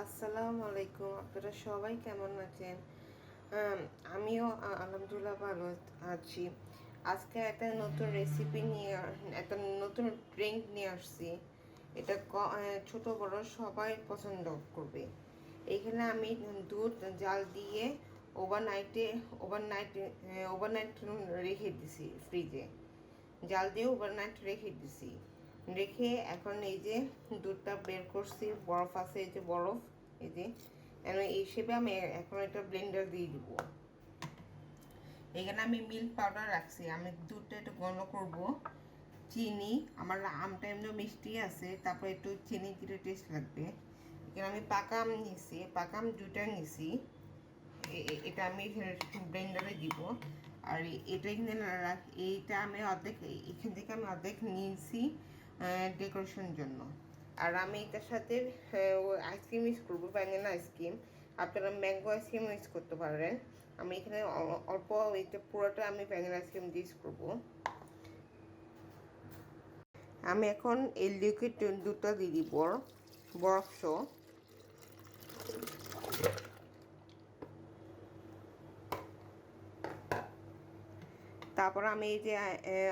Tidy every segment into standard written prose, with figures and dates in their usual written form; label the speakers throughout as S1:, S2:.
S1: আসসালামু আলাইকুম, আপনারা সবাই কেমন আছেন? আমিও আলহামদুলিল্লাহ ভালো আছি। আজকে একটা নতুন রেসিপি নিয়ে একটা নতুন ড্রিঙ্ক নিয়ে আসছি। এটা ছোট বড় সবাই পছন্দ করবে। এইখানে আমি দুধ জাল দিয়ে ওভারনাইটে ওভারনাইট ওভারনাইট রেখে দিছি ফ্রিজে। জাল দিয়ে ওভারনাইট রেখে দিছি। রেখে এখন এই যে দুধটা বের করছি, বরফ আছে, এই যে বরফ, এই যে এই হিসেবে আমি এখন একটা ব্লেন্ডার দিয়ে দিব। এখানে আমি মিল্ক পাউডার রাখছি, আমি দুধটা একটু ঘন করব। চিনি, আমার আমটা এমনি মিষ্টি আছে, তারপর একটু চিনি দিলে টেস্ট লাগবে। এখানে আমি পাকা আম নিছি, পাকা আম দুটা নিছি, এটা আমি ব্লেন্ডারে দিব। আর এটা এখানে এইটা আমি অর্ধেক, এখান থেকে আমি অর্ধেক নিয়েছি ডেকোরেশনের জন্য। আর আমি এটার সাথে আইসক্রিম ইউজ করবো, ভ্যানিলা আইসক্রিম। আপনারা ম্যাঙ্গো আইসক্রিম ইউজ করতে পারেন। আমি এখানে অল্প, এটা পুরোটা আমি ভ্যানিলা আইসক্রিম ইউজ করবো। আমি এখন এই লিকুইড দুধটা দিয়ে দিব, বরফ সহ। তারপর আমি এই যে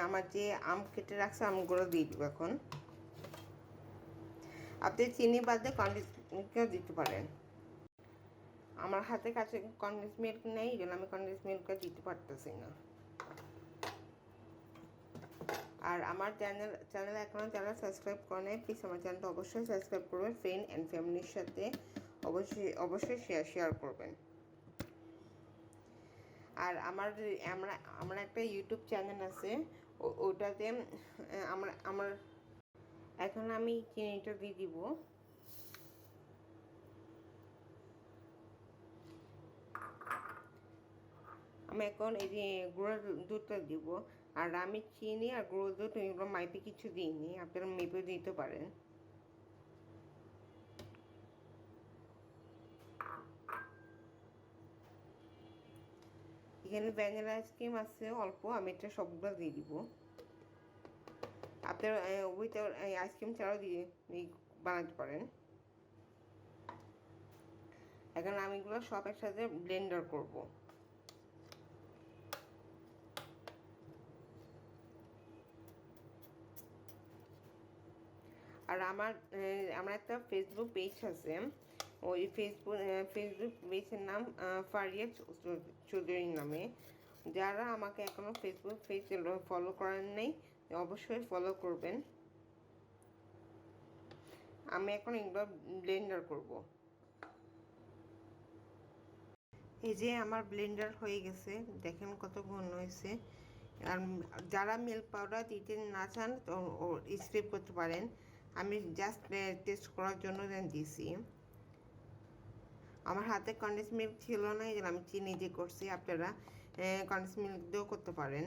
S1: আমার যে আম কেটে রাখছে আমগুলো দিয়ে দিব এখন। আপনি চিনি বাদে কন্ডেন্স মিল্কও দিতে পারেন। আমার হাতে কাছে কন্ডেন্স মিল্ক নেই, এই জন্য আমি কন্ডেন্স মিল্কটা দিতে পারতেছি না। আর আমার চ্যানেল এখনও যারা সাবস্ক্রাইব করে নেয়, প্লিজ আমার চ্যানেলটা অবশ্যই সাবস্ক্রাইব করবেন। ফ্রেন্ড অ্যান্ড ফ্যামিলির সাথে অবশ্যই শেয়ার করবেন। আর আমার একটা ইউটিউব চ্যানেল আছে, ওটাতে আমার এখন আমি চিনিটা দিয়ে দিব। আমি এখন এই যে গুঁড়ো দুধটা দিব। আর আমি চিনি আর গুঁড়ো দুধ এগুলো মাইপে কিছু দিইনি, আপনারা মেপে দিতে পারেন। এখানে ভ্যানিলা আইসক্রিম আছে অল্প, আমি এটা সবগুলো দিয়ে দিব। আপনারা উইথ আইসক্রিম ছাড়াও দিয়ে বানাতে পারেন। এখন আমি এগুলো সব একসাথে ব্লেন্ডার করব। আর আমার একটা ফেসবুক পেজ আছে, ওই ফেসবুক পেজের নাম ফারিয়া চৌধুরী নামে। যারা আমাকে এখনও ফেসবুক পেজ ফলো করেন নাই, অবশ্যই ফলো করবেন। আমি এখন এগুলো ব্লেন্ডার করব। এই যে আমার ব্লেন্ডার হয়ে গেছে, দেখেন কত ঘন হয়েছে। আর যারা মিল্ক পাউডার দিতে না চান তো স্কিপ করতে পারেন। আমি জাস্ট টেস্ট করার জন্য দিয়েছি। আমার হাতে কন্ডেন্স মিল্ক ছিল না, এই জন্য আমি চিনি দিয়ে করছি। আপনারা কন্ডেন্স মিল্ক দিয়েও করতে পারেন।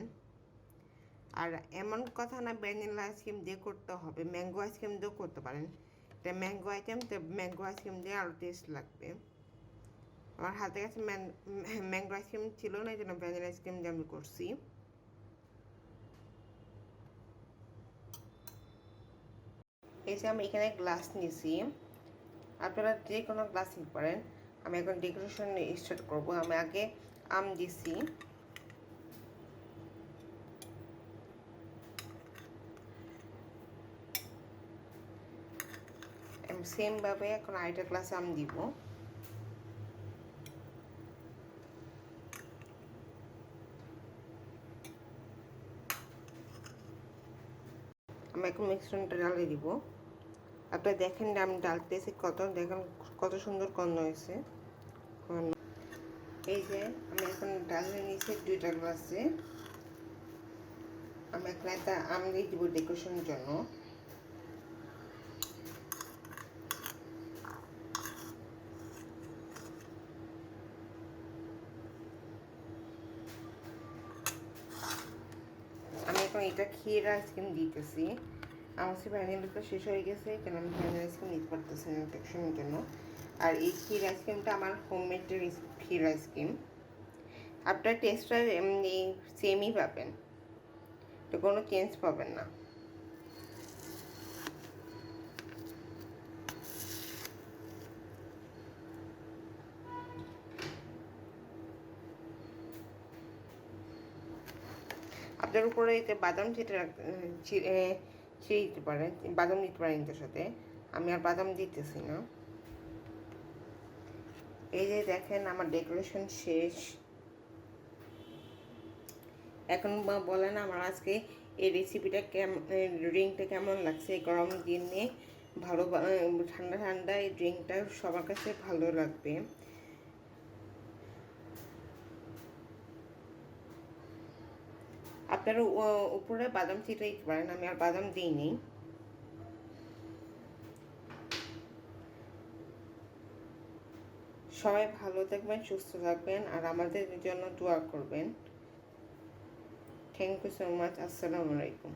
S1: আর এমন কথা না ভ্যানিলা আইসক্রিম দিয়ে করতে হবে, ম্যাঙ্গো আইসক্রিম দিয়েও করতে পারেন। এটা ম্যাঙ্গো আইটেম, তো ম্যাঙ্গো আইসক্রিম দিয়ে আরও টেস্ট লাগবে। আমার হাতে কাছে ম্যাঙ্গো আইসক্রিম ছিল না, এই জন্য ভ্যানিলা আইসক্রিম দিয়ে আমি করছি। এই যে আমি এখানে গ্লাস নিয়েছি, আপনারা যে কোনো গ্লাস নিতে পারেন। আমি এখন ডেকোরেশন স্টার্ট করব। আমি আগে আম দিছি, সেমভাবে এখন আরেকটা গ্লাসে আম দিব। আমি এখন মিশ্রণটা ঢালে দিব। আপনারা দেখেন আমি ডালতেছি, দেখেন কত সুন্দর গন্ধ হয়েছে। এই যে আমি এখন ডালে নিয়েছি 2টা গ্লাসে। আমি এখন একটা আম দিয়ে দিব ডেকোরেশনের জন্য। আমি এখন এটা ক্ষীর আইসক্রিম দিতেছি। আমার সে ভ্যানিলাটা শেষ হয়ে গেছে, কেন আমি ভ্যানিলা আইসক্রিম নিতে পারতেছি না ডেকোরেশনের জন্য। আর এই ক্ষীর আইসক্রিমটা আমার হোমমেড ক্ষীর আইসক্রিম। আপনার টেস্টটা এমনি সেমই পাবেন, তো কোনো চেঞ্জ পাবেন না। আপনার উপরে এতে বাদাম ছিঁড়ে দিতে পারেন, বাদাম দিতে পারেন এটার সাথে। আমি আর বাদাম দিতেছি না। এই যে দেখেন আমার ডেকোরেশন শেষ। এখন বলেন আমার আজকে এই রেসিপিটা ড্রিঙ্কটা কেমন লাগছে? এই গরম দিনে ভালো, ঠান্ডা ঠান্ডা এই ড্রিঙ্কটা সবার কাছে ভালো লাগবে। আপনারা উপরে বাদাম ছিটাই দিতে পারেন, আমি আর বাদাম দিইনি। সবাই ভালো থাকবেন, সুস্থ থাকবেন, আর আমাদের জন্য দোয়া করবেন। Thank you so much. আসসালামু আলাইকুম।